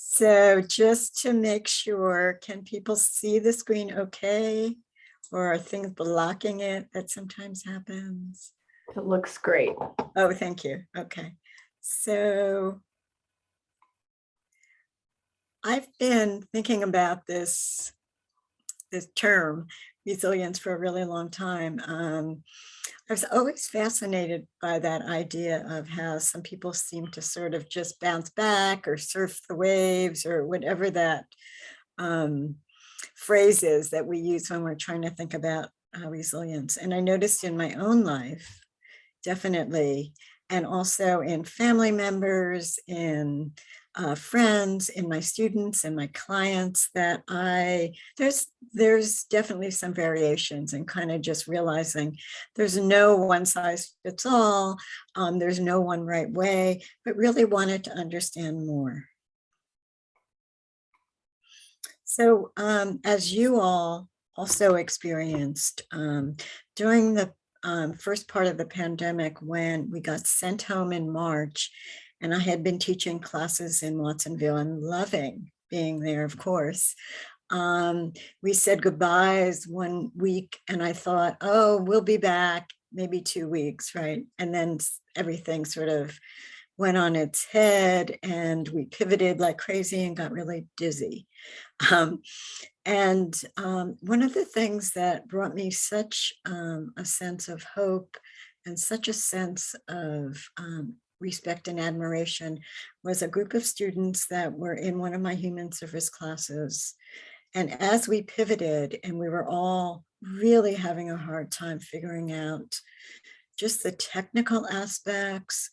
So just to make sure, can people see the screen okay? Or are things blocking it? That sometimes happens. It looks great. Oh, thank you. Okay. So I've been thinking about this term, resilience, for a really long time. I was always fascinated by that idea of how some people seem to sort of just bounce back or surf the waves or whatever that phrase is that we use when we're trying to think about resilience. And I noticed in my own life, definitely, and also in family members, in friends, in my students and my clients, that there's definitely some variations, and kind of just realizing there's no one size fits all, there's no one right way, but really wanted to understand more. So as you all also experienced during the first part of the pandemic, when we got sent home in March, and I had been teaching classes in Watsonville and loving being there, of course. We said goodbyes 1 week, and I thought, oh, we'll be back maybe 2 weeks, right? And then everything sort of went on its head, and we pivoted like crazy and got really dizzy. One of the things that brought me such a sense of hope and such a sense of respect and admiration was a group of students that were in one of my human service classes. And as we pivoted, and we were all really having a hard time figuring out just the technical aspects,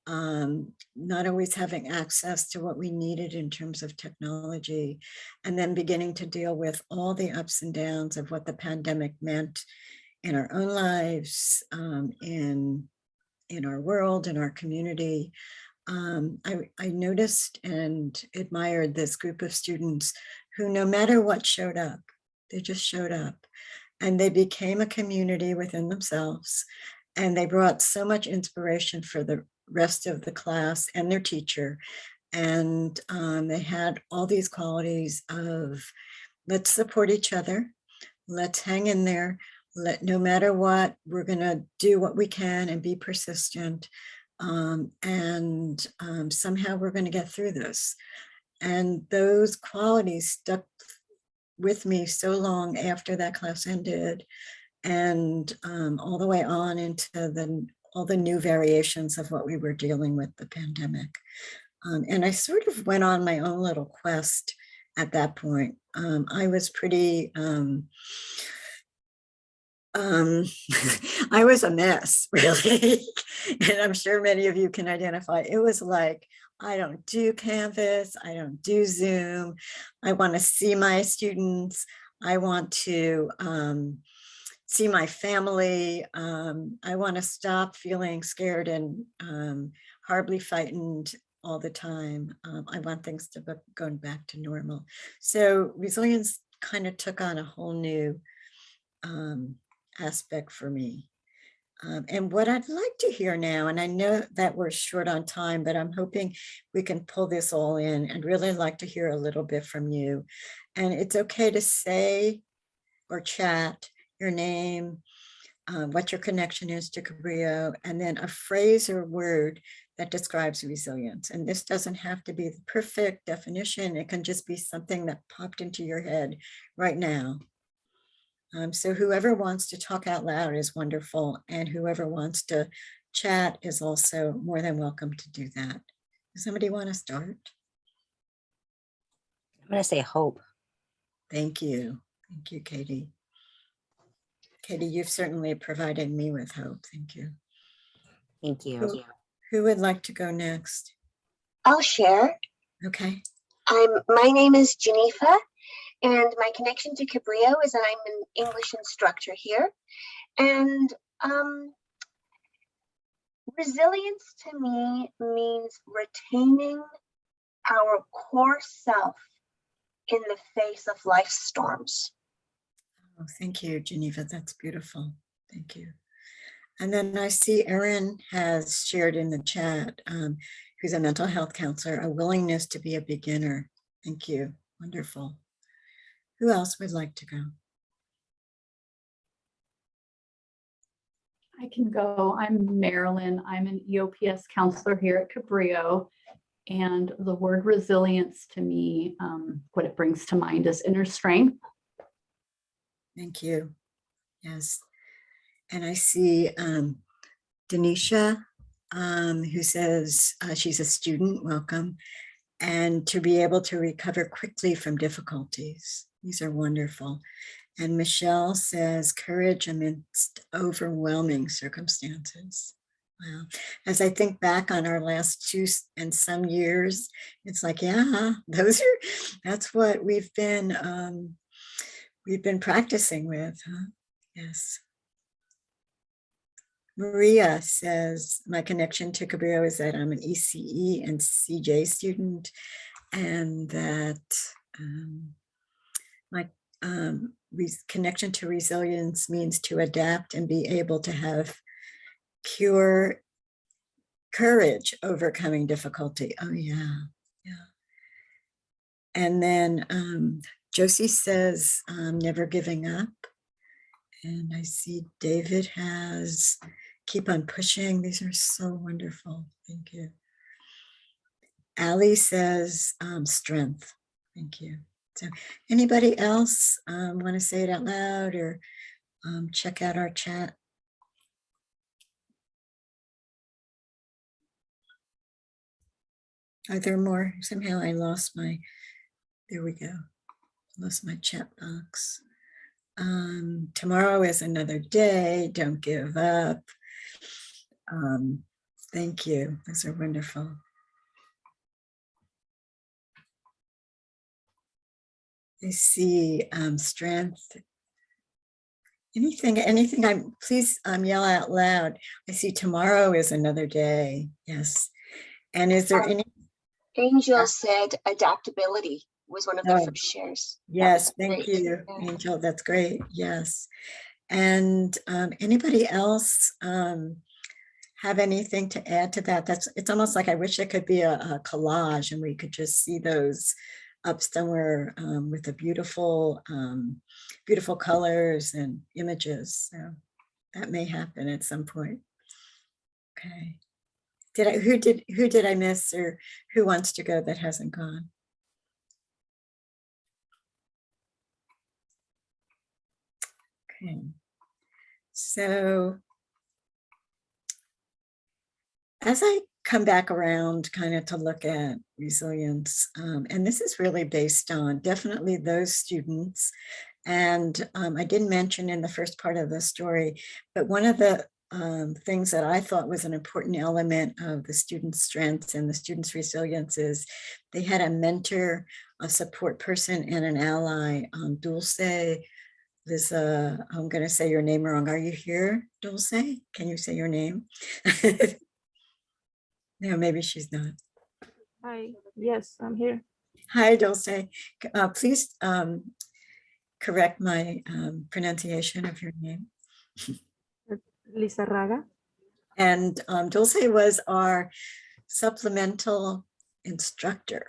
not always having access to what we needed in terms of technology, and then beginning to deal with all the ups and downs of what the pandemic meant in our own lives, in our world, in our community. I noticed and admired this group of students who, no matter what showed up, they just showed up, and they became a community within themselves. And they brought so much inspiration for the rest of the class and their teacher. And they had all these qualities of, let's support each other, let's hang in there, no matter what, we're going to do what we can and be persistent. Somehow we're going to get through this. And those qualities stuck with me so long after that class ended, and all the way on into all the new variations of what we were dealing with, the pandemic. And I sort of went on my own little quest at that point. I was pretty, I was a mess, really. And I'm sure many of you can identify. It was like, I don't do Canvas, I don't do Zoom. I want to see my students. I want to see my family. I want to stop feeling scared and horribly frightened all the time. I want things to be going back to normal. So resilience kind of took on a whole new aspect for me. And what I'd like to hear now, and I know that we're short on time, but I'm hoping we can pull this all in, and really like to hear a little bit from you. And it's okay to say or chat your name, what your connection is to Cabrillo, and then a phrase or word that describes resilience. And this doesn't have to be the perfect definition. It can just be something that popped into your head right now. So whoever wants to talk out loud is wonderful, and whoever wants to chat is also more than welcome to do that. Does somebody want to start? I'm going to say hope. Thank you. Thank you, Katie. Katie, you've certainly provided me with hope. Thank you. Thank you. Who would like to go next? I'll share. Okay. My name is Geneva, and my connection to Cabrillo is that I'm an English instructor here. And resilience to me means retaining our core self in the face of life's storms. Oh, thank you, Geneva. That's beautiful. Thank you. And then I see Erin has shared in the chat, who's a mental health counselor, a willingness to be a beginner. Thank you. Wonderful. Who else would like to go? I can go. I'm Marilyn. I'm an EOPS counselor here at Cabrillo. And the word resilience to me, what it brings to mind is inner strength. Thank you. Yes. And I see Denisha, who says she's a student, welcome, and to be able to recover quickly from difficulties. These are wonderful. And Michelle says courage amidst overwhelming circumstances. Wow. As I think back on our last 2 and some years, it's like, yeah, that's what we've been practicing with, huh? Yes. Maria says, my connection to Cabrillo is that I'm an ECE and CJ student, and that my connection to resilience means to adapt and be able to have courage overcoming difficulty. Oh yeah, yeah. And then Josie says, never giving up. And I see David has keep on pushing. These are so wonderful. Thank you. Ali says strength. Thank you. So anybody else want to say it out loud or check out our chat? Are there more? Somehow I lost my, there we go. Lost my chat box. Tomorrow is another day. Don't give up. Thank you. Those are wonderful. I see strength. Anything please yell out loud. I see tomorrow is another day. Yes. And is there any? Angel said adaptability was one of the Oh, first shares. yes, thank great. you, Yeah. Angel. That's great. Yes. And anybody else have anything to add to that? It's almost like I wish it could be a collage and we could just see those up somewhere with the beautiful colors and images. So that may happen at some point. Okay. Who did I miss, or who wants to go that hasn't gone? Okay. So as I come back around kind of to look at resilience, and this is really based on definitely those students. And I didn't mention in the first part of the story, but one of the things that I thought was an important element of the students' strengths and the students' resilience is they had a mentor, a support person, and an ally. Dulce, Liz, I'm going to say your name wrong. Are you here, Dulce? Can you say your name? No, maybe she's not. Hi, yes, I'm here. Hi, Dulce. Please correct my pronunciation of your name. Lizarraga. And Dulce was our supplemental instructor.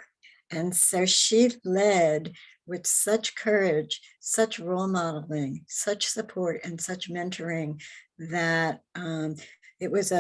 And so she led with such courage, such role modeling, such support, and such mentoring that it was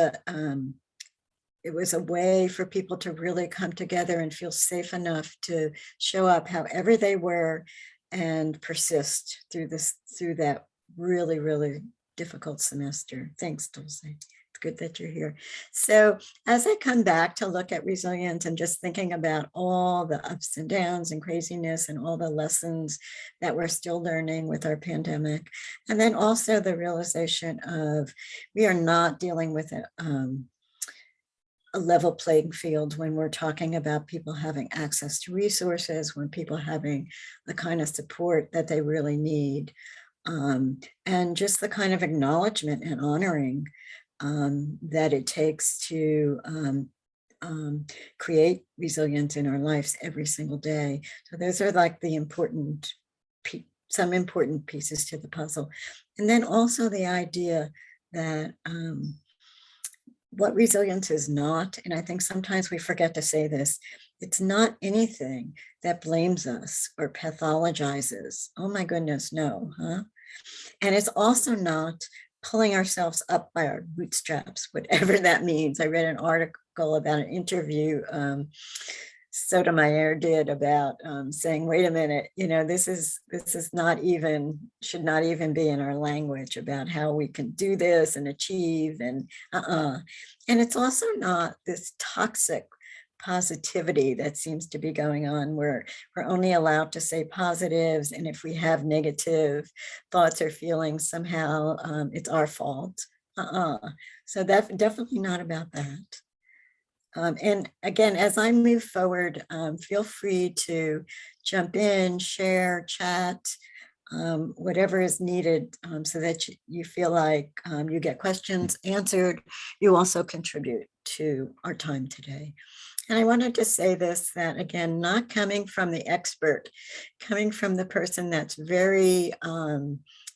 a way for people to really come together and feel safe enough to show up however they were and persist through that really, really difficult semester. Thanks, Dulce. It's good that you're here. So as I come back to look at resilience and just thinking about all the ups and downs and craziness and all the lessons that we're still learning with our pandemic, and then also the realization of we are not dealing with a level playing field when we're talking about people having access to resources, when people having the kind of support that they really need, and just the kind of acknowledgement and honoring that it takes to create resilience in our lives every single day. So those are like the some important pieces to the puzzle. And then also the idea that what resilience is not, and I think sometimes we forget to say this, It's not anything that blames us or pathologizes. Oh my goodness, no, huh? And it's also not pulling ourselves up by our bootstraps, whatever that means. I read an article about an interview Sotomayor did about saying, wait a minute, this is not even, should not even be in our language about how we can do this and achieve and And it's also not this toxic positivity that seems to be going on where we're only allowed to say positives, and if we have negative thoughts or feelings, somehow it's our fault. So that's definitely not about that. And again, as I move forward, feel free to jump in, share, chat, whatever is needed, so that you feel like you get questions answered. You also contribute to our time today. And I wanted to say this, that again, not coming from the expert, coming from the person that's very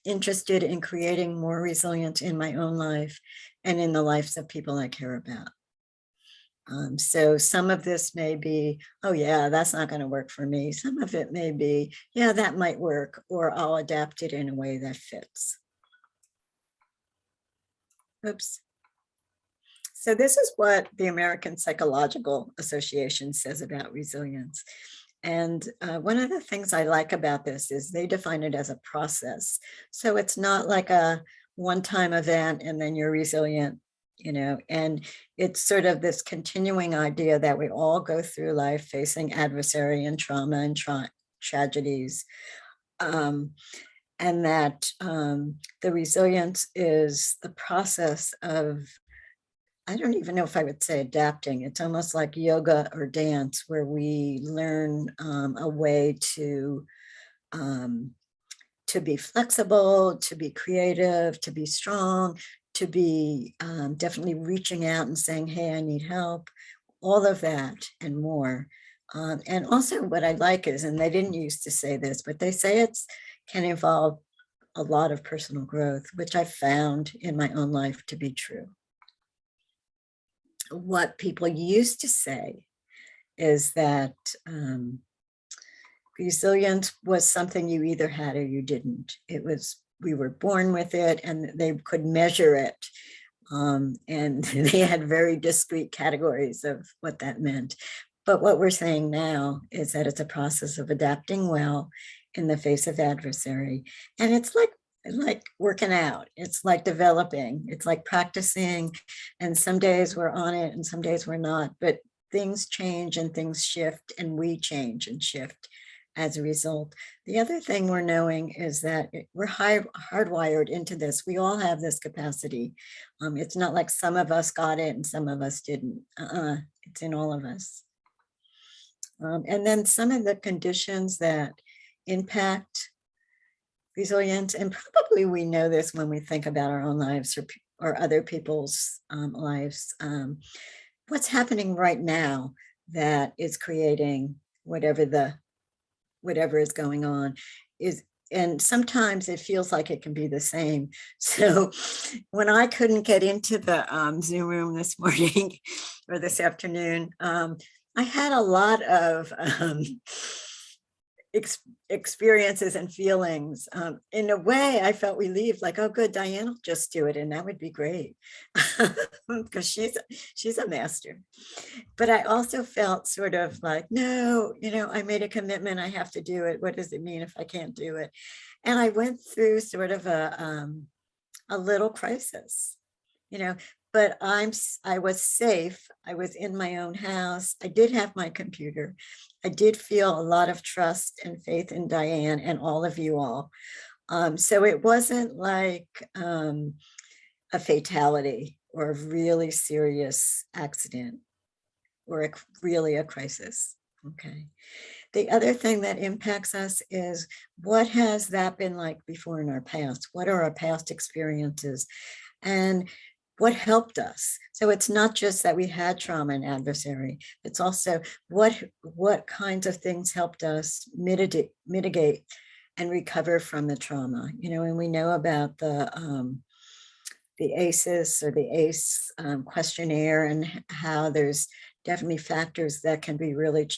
interested in creating more resilience in my own life and in the lives of people I care about. So some of this may be, oh yeah, that's not going to work for me. Some of it may be, yeah, that might work, or I'll adapt it in a way that fits. Oops. So this is what the American Psychological Association says about resilience. And one of the things I like about this is they define it as a process. So it's not like a one-time event and then you're resilient, and it's sort of this continuing idea that we all go through life facing adversary and trauma and tragedies. And that the resilience is the process of, I don't even know if I would say adapting. It's almost like yoga or dance, where we learn a way to be flexible, to be creative, to be strong, to be definitely reaching out and saying, hey, I need help, all of that and more. And also what I like is, and they didn't used to say this, but they say it's can involve a lot of personal growth, which I found in my own life to be true. What people used to say is that resilience was something you either had or you didn't. It was, we were born with it and they could measure it. And they had very discrete categories of what that meant. But what we're saying now is that it's a process of adapting well in the face of adversary. And it's like working out. It's like developing. It's like practicing. And some days we're on it and some days we're not. But things change and things shift, and we change and shift as a result. The other thing we're knowing is that we're hardwired into this. We all have this capacity. It's not like some of us got it and some of us didn't. It's in all of us. And then some of the conditions that impact resilience, and probably we know this when we think about our own lives or other people's lives. What's happening right now that is creating whatever is going on is, and sometimes it feels like it can be the same. So when I couldn't get into the Zoom room this morning or this afternoon, I had a lot of experiences and feelings. In a way, I felt relieved, like, oh, good, Diane will just do it, and that would be great, because she's a master. But I also felt sort of like, no, I made a commitment, I have to do it. What does it mean if I can't do it? And I went through sort of a little crisis, but I was safe. I was in my own house. I did have my computer. I did feel a lot of trust and faith in Diane and all of you all. So it wasn't like a fatality or a really serious accident or really a crisis. Okay. The other thing that impacts us is, what has that been like before in our past? What are our past experiences? And what helped us? So it's not just that we had trauma and adversary, it's also what kinds of things helped us mitigate and recover from the trauma. And we know about the ACEs or the ACE questionnaire, and how there's definitely factors that can be really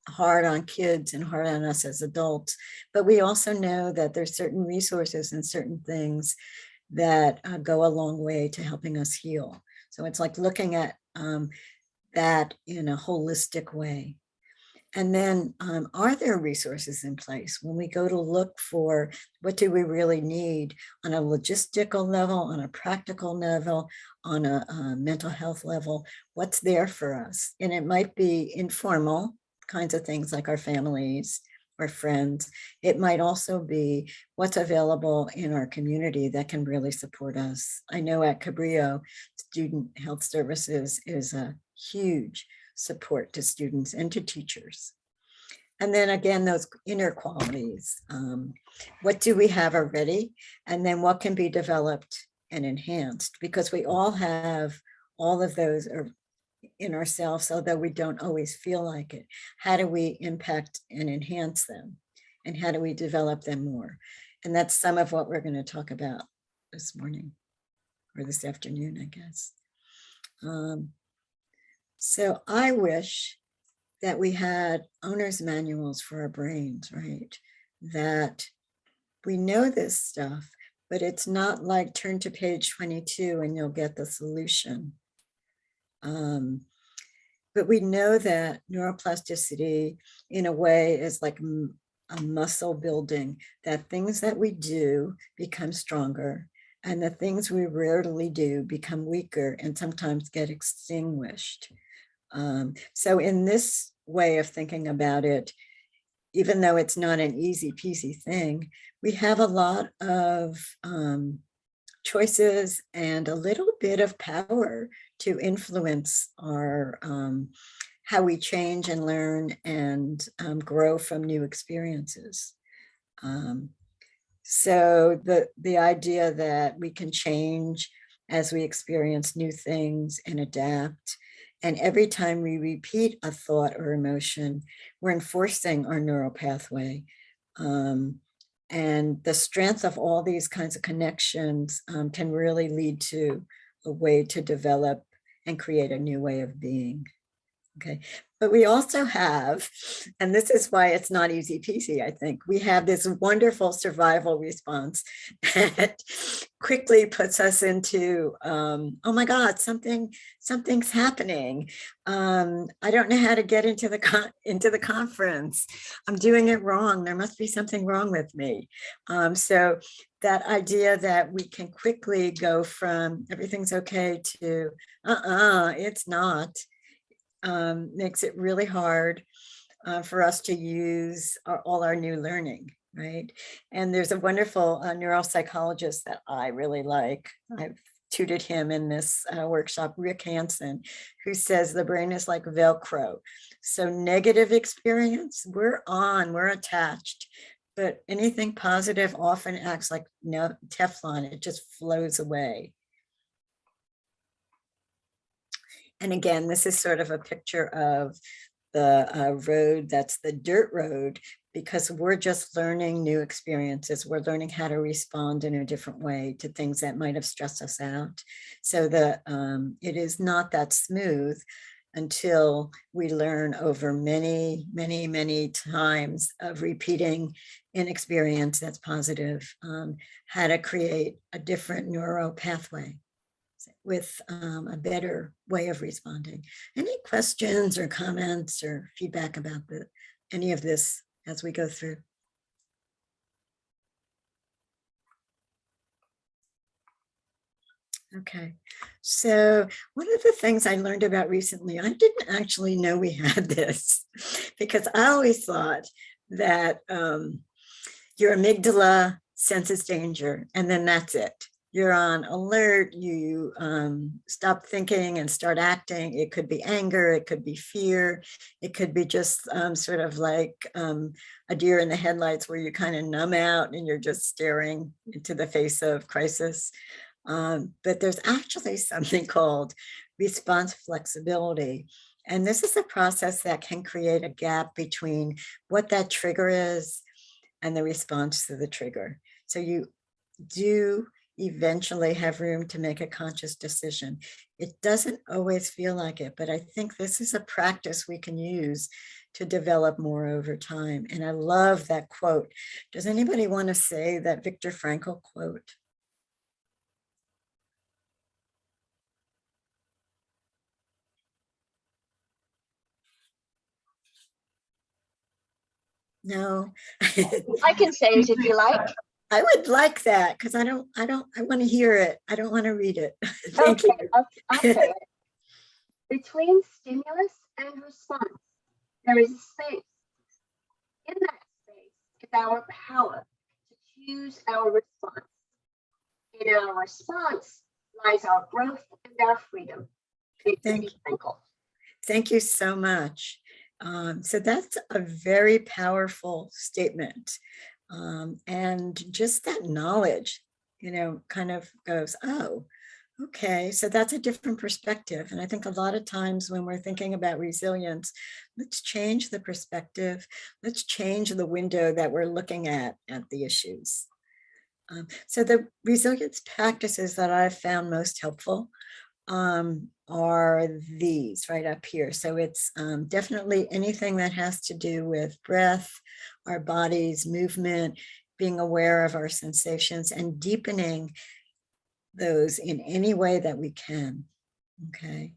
hard on kids and hard on us as adults. But we also know that there's certain resources and certain things that go a long way to helping us heal. So it's like looking at that in a holistic way. And then are there resources in place when we go to look for what do we really need on a logistical level, on a practical level, on a mental health level? What's there for us? And it might be informal kinds of things like our families or friends. It might also be what's available in our community that can really support us. I know at Cabrillo, Student Health Services is a huge support to students and to teachers. And then again, those inner qualities. What do we have already? And then what can be developed and enhanced? Because we all have all of those in ourselves, although we don't always feel like it. How do we impact and enhance them? And how do we develop them more? And that's some of what we're going to talk about this morning or this afternoon, I guess. So I wish that we had owner's manuals for our brains, right? That we know this stuff, but it's not like turn to page 22 and you'll get the solution. But we know that neuroplasticity in a way is like a muscle building, that things that we do become stronger and the things we rarely do become weaker and sometimes get extinguished. So in this way of thinking about it, even though it's not an easy peasy thing, we have a lot of choices and a little bit of power to influence our how we change and learn and grow from new experiences. So the idea that we can change as we experience new things and adapt. And every time we repeat a thought or emotion, we're enforcing our neural pathway. And the strength of all these kinds of connections can really lead to a way to develop and create a new way of being. Okay, but we also have, and this is why it's not easy peasy, I think, we have this wonderful survival response that quickly puts us into, oh my God, something's happening. I don't know how to get into the conference. I'm doing it wrong. There must be something wrong with me. So that idea that we can quickly go from everything's okay to, it's not. Makes it really hard for us to use all our new learning, right? And there's a wonderful neuropsychologist that I really like. I've tutored him in this workshop, Rick Hansen, who says the brain is like Velcro. So negative experience, we're attached, but anything positive often acts like Teflon, it just flows away. And again, this is sort of a picture of the road that's the dirt road, because we're just learning new experiences. We're learning how to respond in a different way to things that might have stressed us out. So it is not that smooth until we learn over many, many, many times of repeating an experience that's positive, how to create a different neural pathway with a better way of responding. Any questions or comments or feedback about any of this as we go through? Okay, so one of the things I learned about recently, I didn't actually know we had this, because I always thought that your amygdala senses danger and then that's it. You're on alert, you stop thinking and start acting. It could be anger, it could be fear, it could be just sort of like a deer in the headlights where you kind of numb out and you're just staring into the face of crisis. But there's actually something called response flexibility. And this is a process that can create a gap between what that trigger is and the response to the trigger. So you eventually have room to make a conscious decision. It doesn't always feel like it, but I think this is a practice we can use to develop more over time. And I love that quote. Does anybody want to say that Viktor Frankl quote? No. I can say it if you like. I would like that because I want to hear it. I don't want to read it. Thank Okay, you. I'll say it. Between stimulus and response, there is a space. In that space is our power to choose our response. In our response lies our growth and our freedom. Thank you. Thank you so much. So that's a very powerful statement. And just that knowledge, kind of goes, oh, okay, so that's a different perspective. And I think a lot of times when we're thinking about resilience, let's change the perspective. Let's change the window that we're looking at the issues. So the resilience practices that I've found most helpful are these right up here. So it's definitely anything that has to do with breath, our bodies, movement, being aware of our sensations, and deepening those in any way that we can. Okay.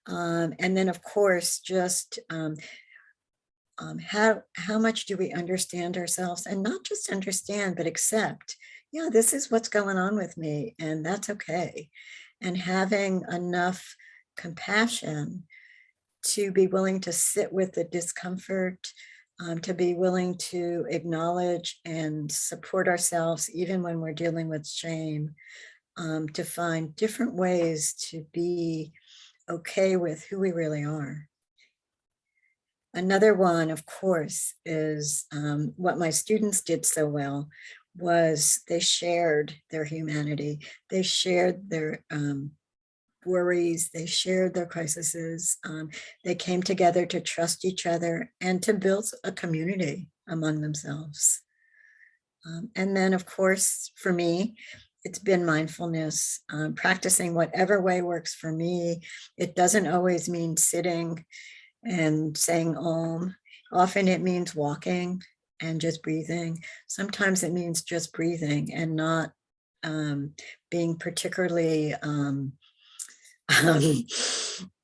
And then, of course, just how much do we understand ourselves, and not just understand, but accept, yeah, this is what's going on with me, and that's okay. And having enough compassion to be willing to sit with the discomfort, to be willing to acknowledge and support ourselves, even when we're dealing with shame, to find different ways to be okay with who we really are. Another one, of course, is what my students did so well was they shared their humanity. They shared their worries. They shared their crises. They came together to trust each other and to build a community among themselves. And then, of course, for me, it's been mindfulness, practicing whatever way works for me. It doesn't always mean sitting and saying om. Often it means walking and just breathing. Sometimes it means just breathing and not being particularly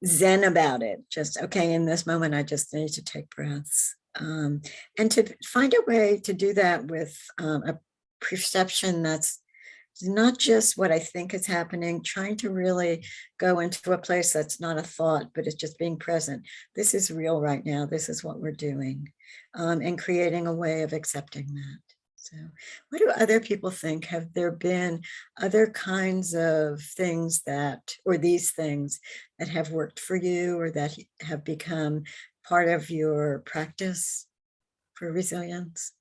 zen about it. Just, okay, in this moment, I just need to take breaths. And to find a way to do that with a perception that's not just what I think is happening, trying to really go into a place that's not a thought, but it's just being present. This is real right now. This is what we're doing, and creating a way of accepting that. So what do other people think? Have there been other kinds of things that, or these things that have worked for you or that have become part of your practice for resilience?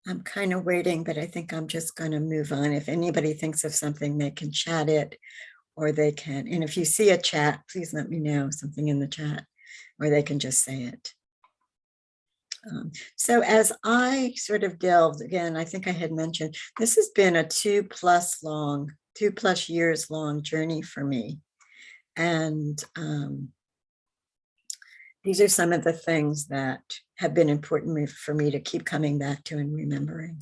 I'm kind of waiting, but I think I'm just going to move on. If anybody thinks of something, they can chat it, or they can. And if you see a chat, please let me know something in the chat, or they can just say it. So as I sort of delved, again, I think I had mentioned, this has been a 2+ years long journey for me. And these are some of the things that have been important for me to keep coming back to and remembering.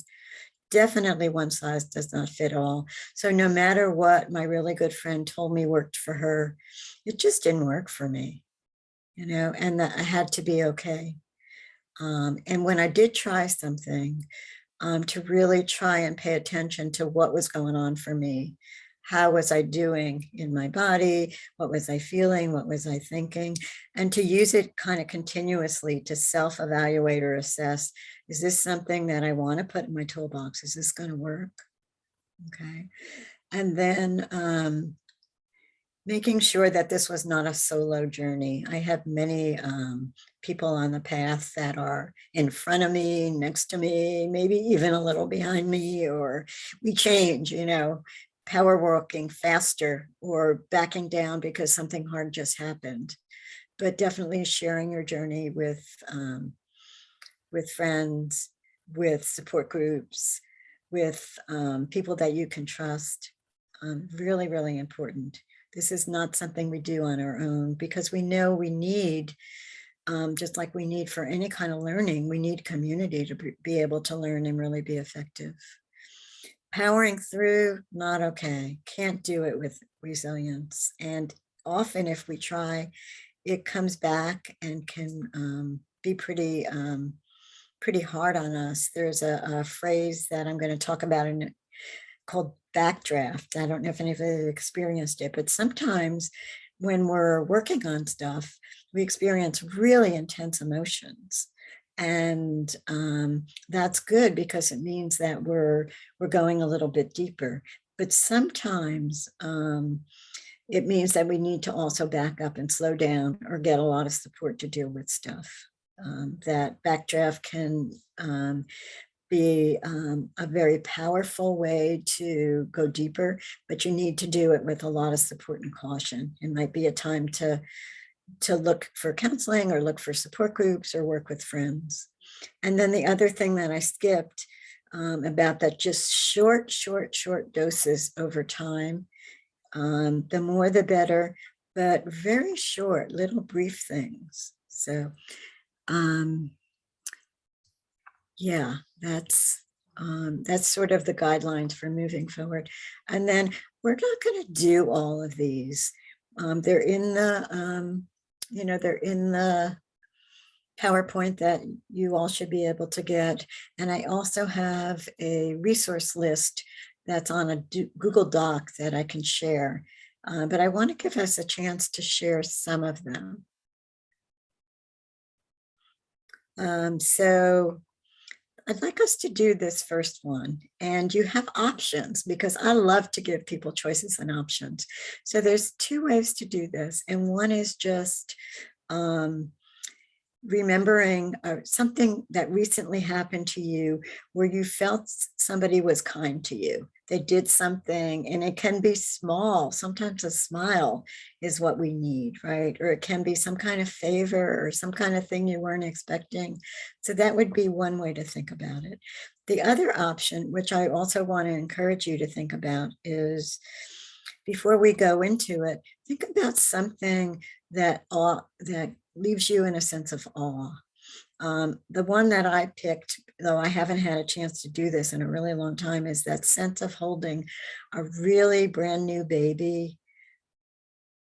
Definitely one size does not fit all. So no matter what my really good friend told me worked for her, it just didn't work for me, and that I had to be okay. And when I did try something, to really try and pay attention to what was going on for me. How was I doing in my body? What was I feeling? What was I thinking? And to use it kind of continuously to self-evaluate or assess, is this something that I want to put in my toolbox? Is this going to work? Okay. And then making sure that this was not a solo journey. I have many people on the path that are in front of me, next to me, maybe even a little behind me, or we change, power walking faster or backing down because something hard just happened, but definitely sharing your journey with friends, with support groups, with people that you can trust. Really, really important. This is not something we do on our own because we know we need, just like we need for any kind of learning, we need community to be able to learn and really be effective. Powering through, not okay. Can't do it with resilience. And often if we try, it comes back and can be pretty hard on us. There's a phrase that I'm going to talk about in called backdraft. I don't know if anybody experienced it, but sometimes when we're working on stuff, we experience really intense emotions. And that's good because it means that we're going a little bit deeper. But sometimes it means that we need to also back up and slow down or get a lot of support to deal with stuff. That backdraft can be a very powerful way to go deeper, but you need to do it with a lot of support and caution. It might be a time to look for counseling or look for support groups or work with friends. And then the other thing that I skipped about that, just short doses over time. The more the better, but very short, little brief things. So yeah, that's sort of the guidelines for moving forward. And then we're not going to do all of these. They're in the, they're in the PowerPoint that you all should be able to get. And I also have a resource list that's on a Google Doc that I can share. But I want to give us a chance to share some of them. So I'd like us to do this first one, and you have options because I love to give people choices and options. So there's two ways to do this. And one is just remembering something that recently happened to you where you felt somebody was kind to you. They did something, and it can be small. Sometimes a smile is what we need, right? Or it can be some kind of favor or some kind of thing you weren't expecting. So that would be one way to think about it. The other option, which I also want to encourage you to think about, is before we go into it, think about something that leaves you in a sense of awe. The one that I picked, though I haven't had a chance to do this in a really long time, is that sense of holding a really brand new baby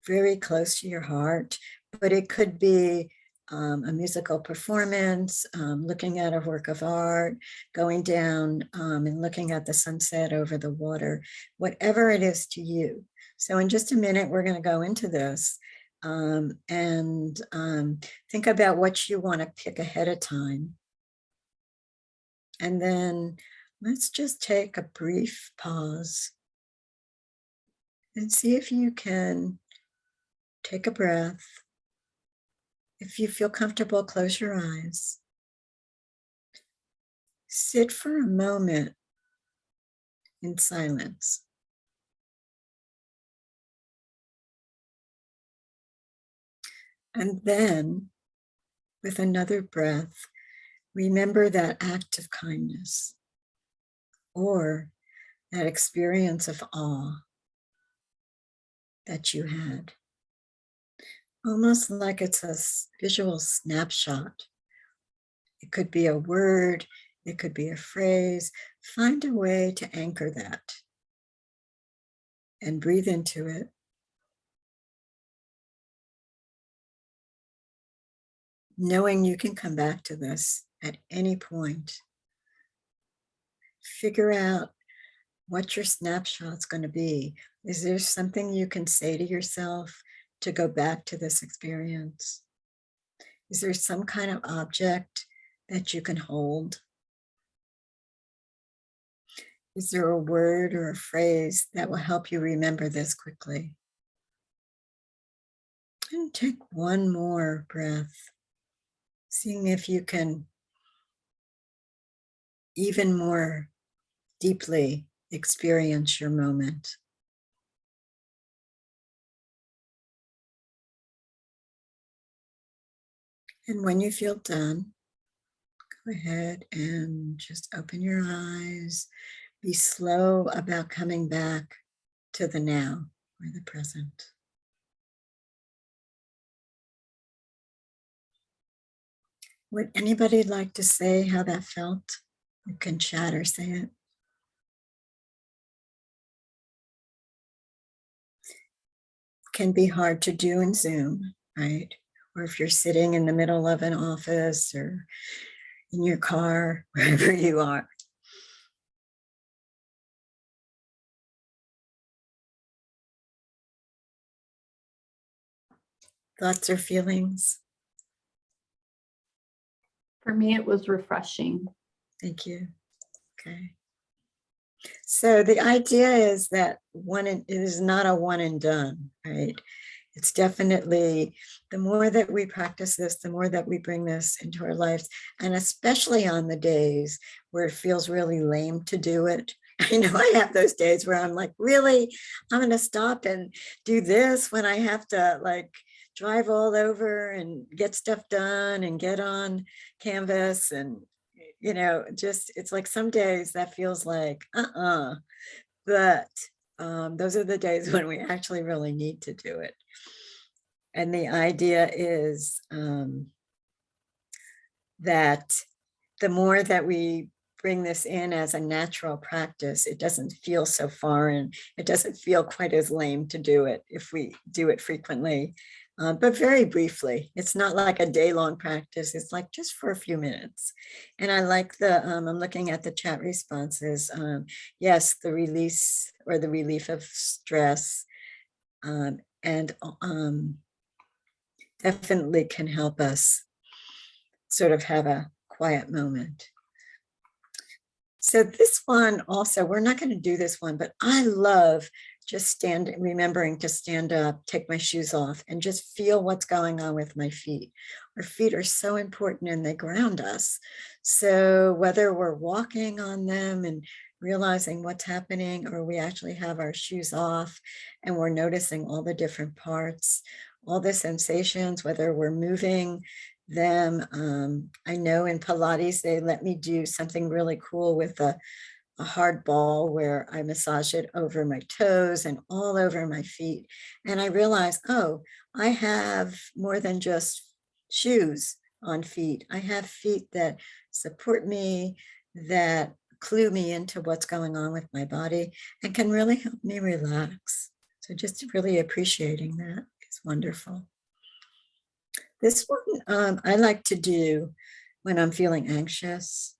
very close to your heart. But it could be a musical performance, looking at a work of art, going down and looking at the sunset over the water, whatever it is to you. So in just a minute, we're going to go into this. And think about what you want to pick ahead of time. And then let's just take a brief pause and see if you can take a breath. If you feel comfortable, close your eyes. Sit for a moment in silence. And then, with another breath, remember that act of kindness or that experience of awe that you had. Almost like it's a visual snapshot. It could be a word, it could be a phrase. Find a way to anchor that and breathe into it. Knowing you can come back to this at any point. Figure out what your snapshot's going to be. Is there something you can say to yourself to go back to this experience? Is there some kind of object that you can hold? Is there a word or a phrase that will help you remember this quickly? And take one more breath, seeing if you can even more deeply experience your moment. And when you feel done, go ahead and just open your eyes. Be slow about coming back to the now or the present. Would anybody like to say how that felt? You can chat or say it. Can be hard to do in Zoom, right? Or if you're sitting in the middle of an office or in your car, wherever you are. Thoughts or feelings? For me, it was refreshing. Thank you. Okay. So the idea is that it is not a one and done, right? It's definitely the more that we practice this, the more that we bring this into our lives, and especially on the days where it feels really lame to do it. I know I have those days where I'm like, really, I'm going to stop and do this when I have to like drive all over and get stuff done and get on Canvas and just it's like some days that feels like but those are the days when we actually really need to do it. And the idea is that the more that we bring this in as a natural practice, it doesn't feel so foreign. It doesn't feel quite as lame to do it if we do it frequently, but very briefly. It's not like a day-long practice. It's like just for a few minutes. And I like I'm looking at the chat responses. Yes, the release or the relief of stress and definitely can help us sort of have a quiet moment. So this one also, we're not going to do this one, but I love just remembering to stand up, take my shoes off, and just feel what's going on with my feet. Our feet are so important and they ground us. So whether we're walking on them and realizing what's happening, or we actually have our shoes off and we're noticing all the different parts, all the sensations, whether we're moving them. I know in Pilates, they let me do something really cool with a hard ball where I massage it over my toes and all over my feet. And I realized, oh, I have more than just shoes on feet. I have feet that support me, that clue me into what's going on with my body and can really help me relax. So just really appreciating that is wonderful. This one I like to do when I'm feeling anxious.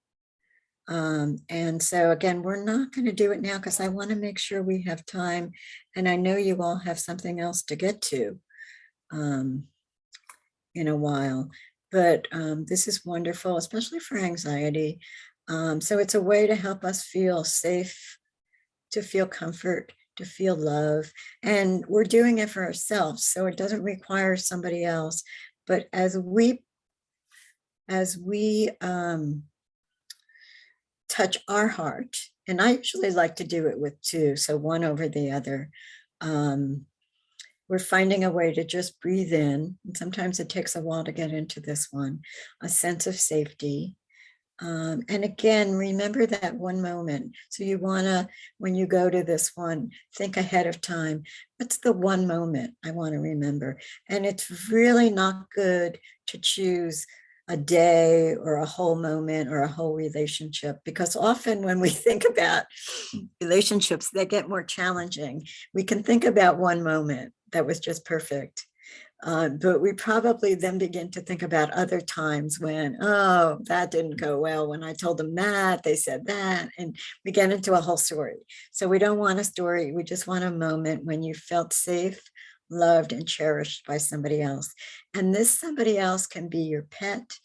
And so again, we're not going to do it now because I want to make sure we have time. And I know you all have something else to get to in a while. But this is wonderful, especially for anxiety. So it's a way to help us feel safe, to feel comfort, to feel love. And we're doing it for ourselves. So it doesn't require somebody else. But as we touch our heart, and I usually like to do it with two, so one over the other, we're finding a way to just breathe in. And sometimes it takes a while to get into this one, a sense of safety. And again, remember that one moment. So you want to, when you go to this one, think ahead of time. What's the one moment I want to remember? And it's really not good to choose a day or a whole moment or a whole relationship, because often when we think about relationships, they get more challenging. We can think about one moment that was just perfect. But we probably then begin to think about other times when, oh, that didn't go well. When I told them that, they said that, and we get into a whole story. So we don't want a story. We just want a moment when you felt safe, loved, and cherished by somebody else. And this somebody else can be your pet.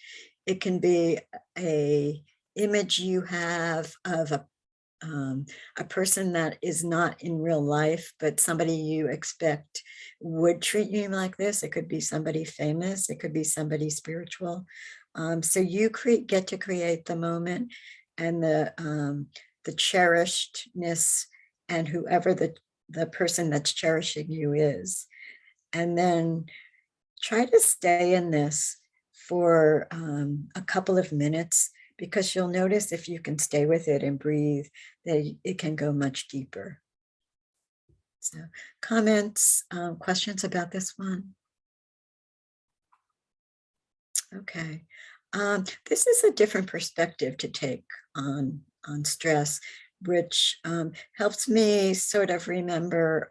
It can be a image you have of a person that is not in real life, but somebody you expect would treat you like this. It could be somebody famous. It could be somebody spiritual. So you get to create the moment and the cherishedness and whoever the person that's cherishing you is. And then try to stay in this for a couple of minutes, because you'll notice if you can stay with it and breathe, that it can go much deeper. So comments, questions about this one? Okay. This is a different perspective to take on stress, which helps me sort of remember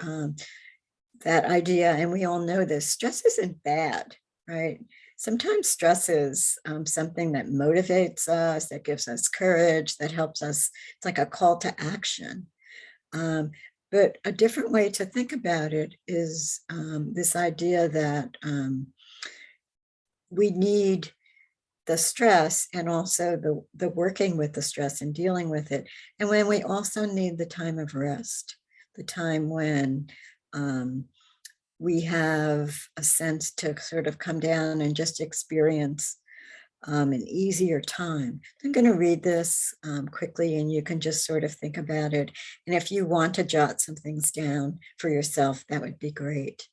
that idea. And we all know this, stress isn't bad, right? Sometimes stress is something that motivates us, that gives us courage, that helps us. It's like a call to action. But a different way to think about it is this idea that we need the stress and also the working with the stress and dealing with it. And when we also need the time of rest, the time when we have a sense to sort of come down and just experience an easier time. I'm going to read this quickly, and you can just sort of think about it. And if you want to jot some things down for yourself, that would be great.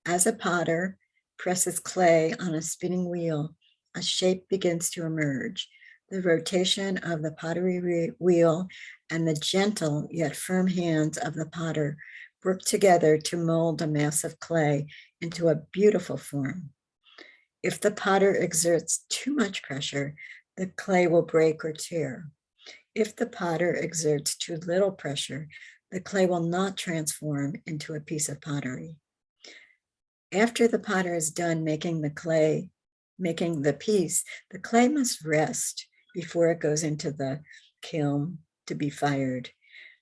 As a potter presses clay on a spinning wheel, a shape begins to emerge. The rotation of the pottery wheel and the gentle yet firm hands of the potter work together to mold a mass of clay into a beautiful form. If the potter exerts too much pressure, the clay will break or tear. If the potter exerts too little pressure, the clay will not transform into a piece of pottery. After the potter is done making the piece, the clay must rest before it goes into the kiln to be fired.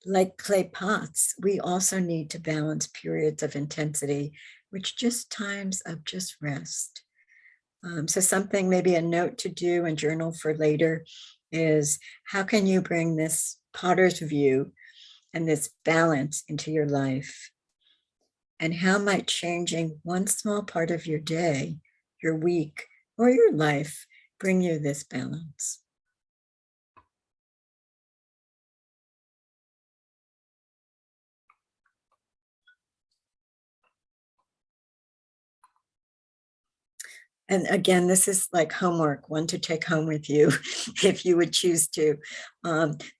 Like clay pots, we also need to balance periods of intensity, which just times of just rest. So something, maybe a note to do and journal for later, is how can you bring this potter's view and this balance into your life? And how might changing one small part of your day, your week, or your life bring you this balance? And again, this is like homework, one to take home with you if you would choose to.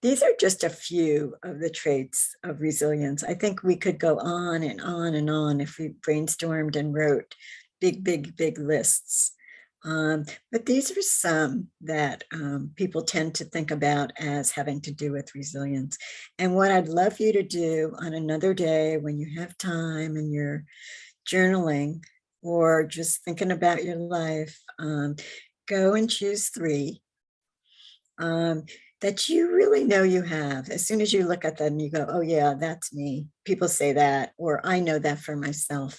These are just a few of the traits of resilience. I think we could go on and on and on if we brainstormed and wrote big lists. But these are some that people tend to think about as having to do with resilience. And what I'd love you to do on another day when you have time and you're journaling or just thinking about your life, go and choose 3 that you really know you have. As soon as you look at them, you go, oh yeah, that's me. People say that, or I know that for myself.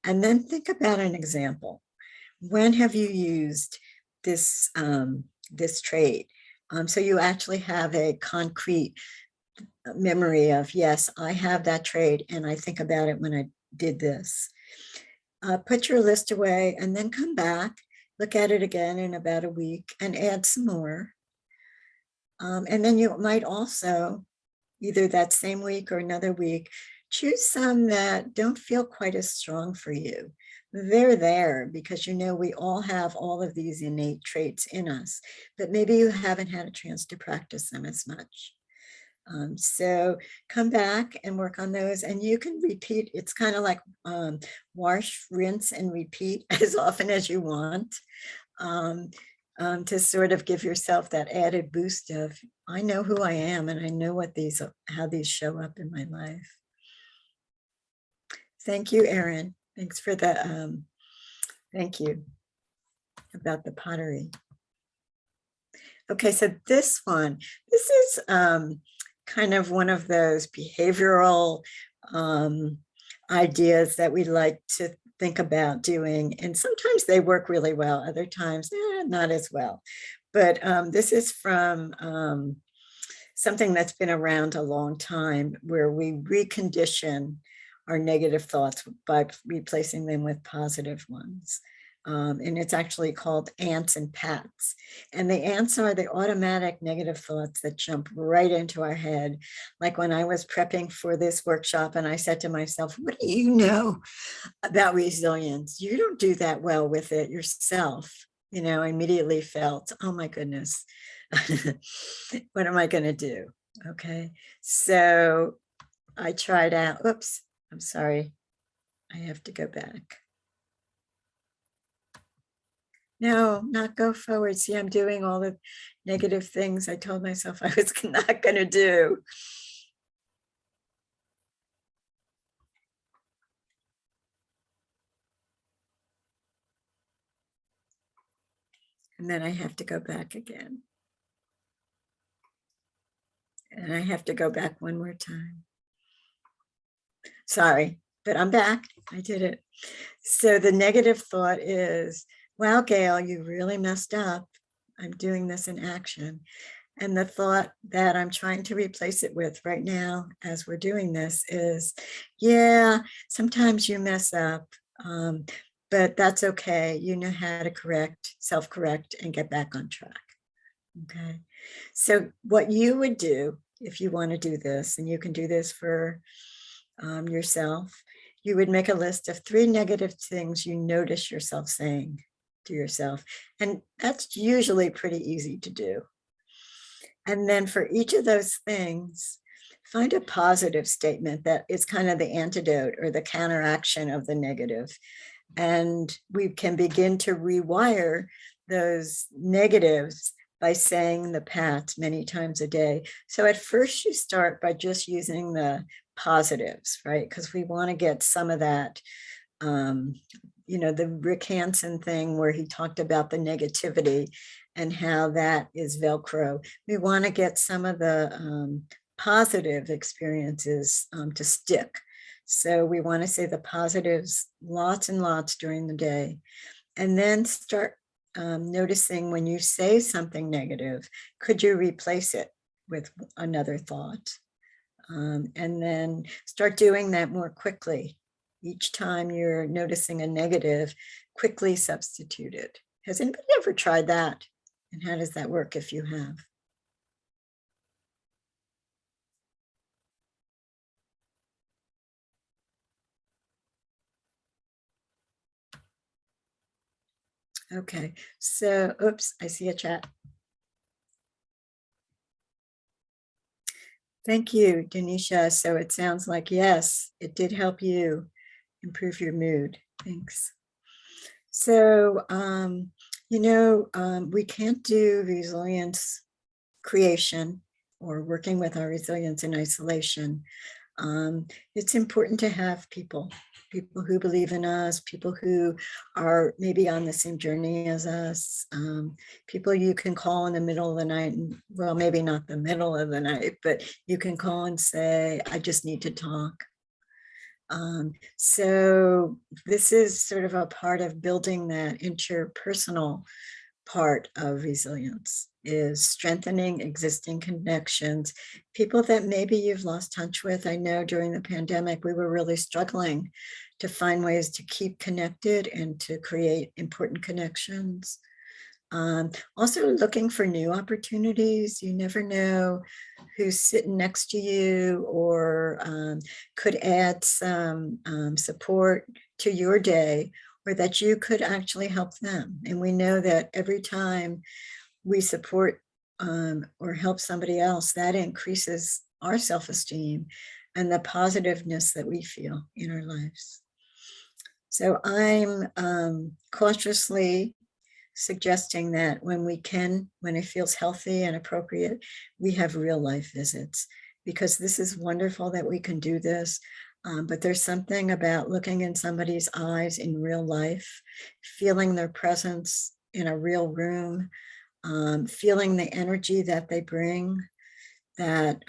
And then think about an example. When have you used this, this trait? So you actually have a concrete memory of, yes, I have that trait, and I think about it when I did this. Put your list away and then come back, look at it again in about a week and add some more. And then you might also, either that same week or another week, choose some that don't feel quite as strong for you. They're there because you know we all have all of these innate traits in us, but maybe you haven't had a chance to practice them as much. So come back and work on those, and you can repeat. It's kind of like wash, rinse, and repeat as often as you want, to sort of give yourself that added boost of, I know who I am and I know what these, how these show up in my life. Thank you, Erin. Thanks for the, thank you about the pottery. Okay, so this is kind of one of those behavioral ideas that we like to think about doing. And sometimes they work really well, other times not as well. But this is from something that's been around a long time, where we recondition our negative thoughts by replacing them with positive ones. And it's actually called ants and pats. And the ants are the automatic negative thoughts that jump right into our head. Like when I was prepping for this workshop and I said to myself, what do you know about resilience? You don't do that well with it yourself. I immediately felt, oh my goodness, what am I going to do? Okay, so I tried out, oops, I'm sorry, I have to go back. No, not go forward. See, I'm doing all the negative things I told myself I was not going to do. And then I have to go back again. And I have to go back one more time. Sorry, but I'm back. I did it. So the negative thought is, wow, Gail, you really messed up. I'm doing this in action. And the thought that I'm trying to replace it with right now, as we're doing this, is, yeah, sometimes you mess up, but that's okay. You know how to correct, self-correct, and get back on track. Okay. So what you would do if you want to do this, and you can do this for yourself, you would make a list of 3 negative things you notice yourself saying to yourself. And that's usually pretty easy to do. And then for each of those things, find a positive statement that is kind of the antidote or the counteraction of the negative. And we can begin to rewire those negatives by saying the pats many times a day. So at first you start by just using the positives, right? Because we want to get some of that, the Rick Hansen thing where he talked about the negativity and how that is Velcro. We want to get some of the positive experiences to stick. So we want to say the positives lots and lots during the day, and then start noticing when you say something negative, could you replace it with another thought? And then start doing that more quickly. Each time you're noticing a negative, quickly substitute it. Has anybody ever tried that? And how does that work if you have? Okay, so, oops, I see a chat. Thank you, Denisha. So it sounds like, yes, it did help you improve your mood. Thanks. So, we can't do resilience creation or working with our resilience in isolation. It's important to have people who believe in us, people who are maybe on the same journey as us, people you can call in the middle of the night, and, well, maybe not the middle of the night, but you can call and say, I just need to talk. So this is sort of a part of building that interpersonal part of resilience, is strengthening existing connections, people that maybe you've lost touch with. I know during the pandemic, we were really struggling to find ways to keep connected and to create important connections. Also looking for new opportunities. You never know who's sitting next to you or could add some support to your day, or that you could actually help them. And we know that every time we support or help somebody else, that increases our self-esteem and the positiveness that we feel in our lives. So I'm cautiously suggesting that when it feels healthy and appropriate, we have real life visits, because this is wonderful that we can do this. But there's something about looking in somebody's eyes in real life, feeling their presence in a real room, feeling the energy that they bring, that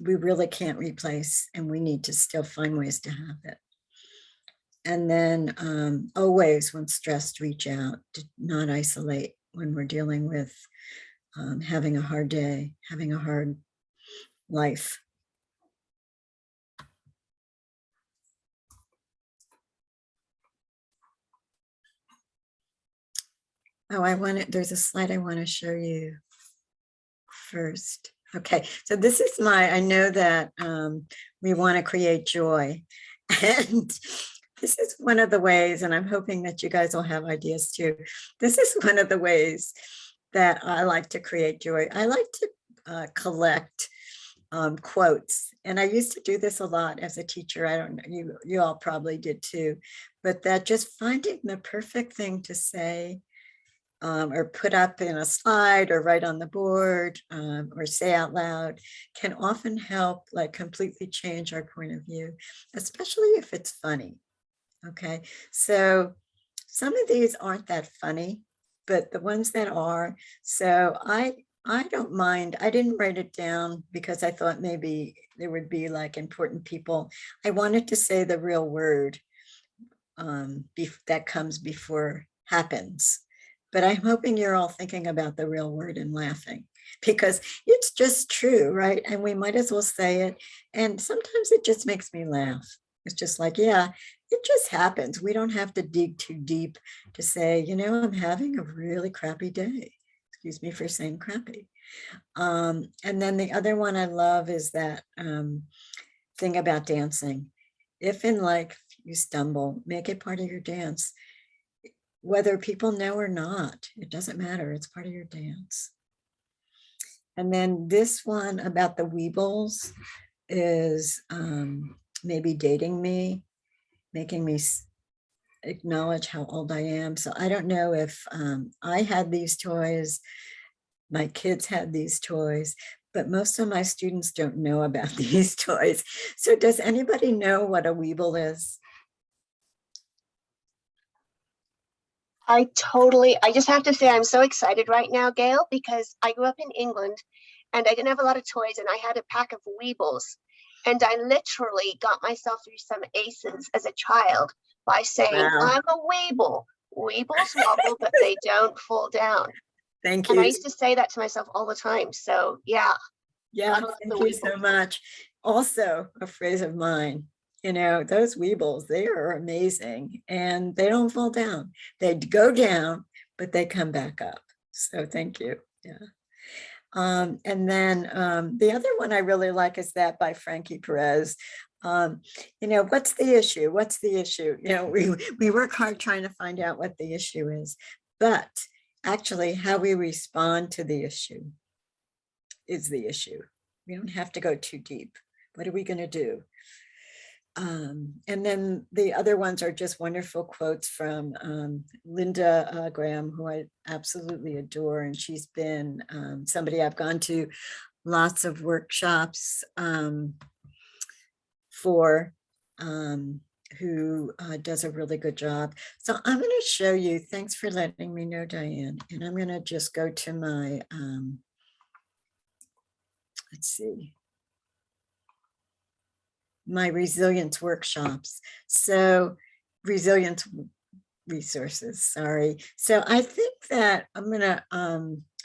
we really can't replace, and we need to still find ways to have it. And then always, when stressed, reach out, to not isolate when we're dealing with having a hard day, having a hard life. Oh, there's a slide I want to show you first. Okay, so this is I know that we want to create joy. And this is one of the ways, and I'm hoping that you guys will have ideas too. This is one of the ways that I like to create joy. I like to collect quotes. And I used to do this a lot as a teacher. I don't know, you all probably did too, but that just finding the perfect thing to say or put up in a slide or write on the board or say out loud can often help like completely change our point of view, especially if it's funny. Okay, so some of these aren't that funny, but the ones that are, so I don't mind. I didn't write it down because I thought maybe there would be like important people. I wanted to say the real word that comes before happens. But I'm hoping you're all thinking about the real word and laughing because it's just true, right? And we might as well say it. And sometimes it just makes me laugh. It's just like, yeah, it just happens. We don't have to dig too deep to say, you know, I'm having a really crappy day. Excuse me for saying crappy. And then the other one I love is that thing about dancing. If in life you stumble, make it part of your dance. Whether people know or not, it doesn't matter. It's part of your dance. And then this one about the Weebles is maybe dating me, making me acknowledge how old I am. So I don't know if I had these toys, my kids had these toys, but most of my students don't know about these toys. So does anybody know what a Weeble is? I just have to say, I'm so excited right now, Gail, because I grew up in England and I didn't have a lot of toys and I had a pack of Weebles. And I literally got myself through some aces as a child by saying, Wow. I'm a Weeble. Weebles wobble, but they don't fall down. Thank And I you. used to say that to myself all the time. So yeah. Yeah, I love the thank you so Weebles. much. Also, a phrase of mine, you know, those Weebles, they are amazing and they don't fall down. They go down, but they come back up. So thank you. Yeah. And then the other one I really like is that by Frankie Perez. You know, what's the issue? What's the issue? You know, we work hard trying to find out what the issue is, but actually how we respond to the issue is the issue. We don't have to go too deep. What are we going to do? And then the other ones are just wonderful quotes from Linda Graham, who I absolutely adore. And she's been somebody I've gone to lots of workshops for, who does a really good job. So I'm going to show you, thanks for letting me know, Diane. And I'm going to just go to my, let's see, my resilience workshops. So resilience resources, sorry. So I think that I'm gonna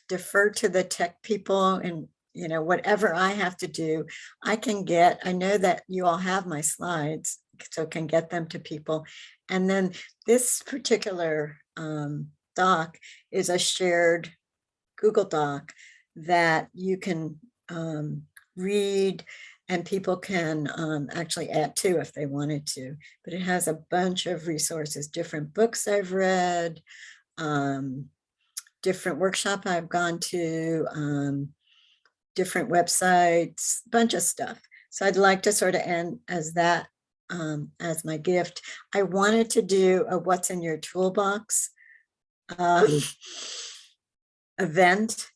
defer to the tech people and, you know, whatever I have to do, I can get, I know that you all have my slides, so can get them to people. And then this particular doc is a shared Google Doc that you can read and people can actually add to if they wanted to, but it has a bunch of resources, different books I've read, different workshop I've gone to, different websites, bunch of stuff. So I'd like to sort of end as that, as my gift. I wanted to do a what's in your toolbox event,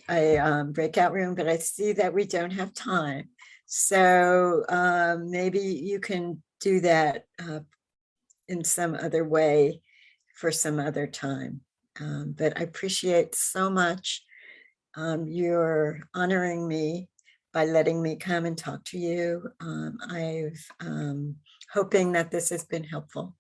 a breakout room, but I see that we don't have time. So maybe you can do that in some other way for some other time. But I appreciate so much you're honoring me by letting me come and talk to you. I've hoping that this has been helpful.